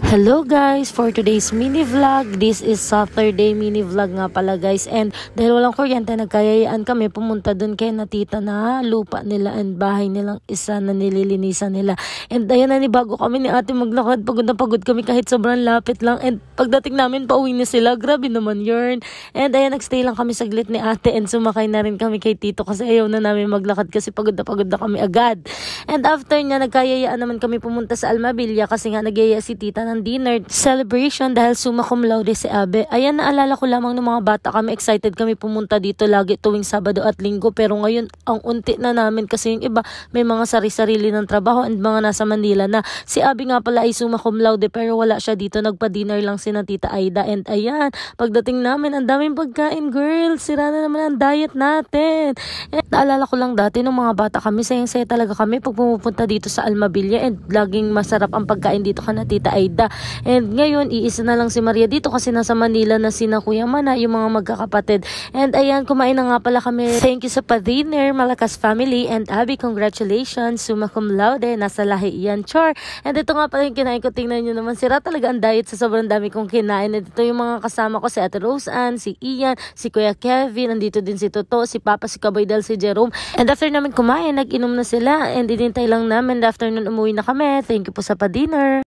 Hello guys, for today's mini vlog, this is Saturday mini vlog nga pala guys, and dahil walang kuryente nagkayayaan kami pumunta dun kay na tita na lupa nila and bahay nilang isa na nililinisan nila. And ayan na, bago kami ni ate maglakad, pagod na pagod kami kahit sobrang lapit lang, and pagdating namin pauwi na sila, grabe naman yun. And ayan, nagstay lang kami saglit ni ate and sumakay na rin kami kay tito kasi ayaw na namin maglakad kasi pagod na kami agad. And after niya nagkayayaan naman kami pumunta sa Almabilla kasi nga nagyaya si tita ng dinner celebration dahil summa cum laude si Abe. Ayan, naalala ko lamang ng mga bata kami, excited kami pumunta dito lagi tuwing Sabado at Linggo, pero ngayon ang unti na namin kasi yung iba may mga sari-sarili ng trabaho and mga nasa Manila na. Si Abe nga pala ay summa cum laude pero wala siya dito, nagpa-dinner lang si na tita Aida. And ayan, pagdating namin ang daming pagkain girl, sira na naman ang diet natin. And naalala ko lang dati nung mga bata kami, sayang-saya talaga kami pag pumupunta dito sa Almabilla and laging masarap ang pagkain dito kana tita Aida. And ngayon, iisa na lang si Maria dito kasi nasa Manila na sina Kuya Mana, yung mga magkakapatid. And ayan, kumain na nga pala kami. Thank you sa pa-dinner, Malakas family. And Abby, congratulations, summa cum laude, nasa lahi yan, char. And ito nga pala yung kinain ko, tingnan nyo naman, sira talaga ang diet sa sobrang dami kong kinain. And ito yung mga kasama ko, si Ate Rose Ann, si Ian, si Kuya Kevin, nandito din si Toto, si Papa, si Kabaydal, si Jerome. And after namin kumain, nag-inom na sila and inintay lang namin. After nun, umuwi na kami. Thank you po sa pa-dinner.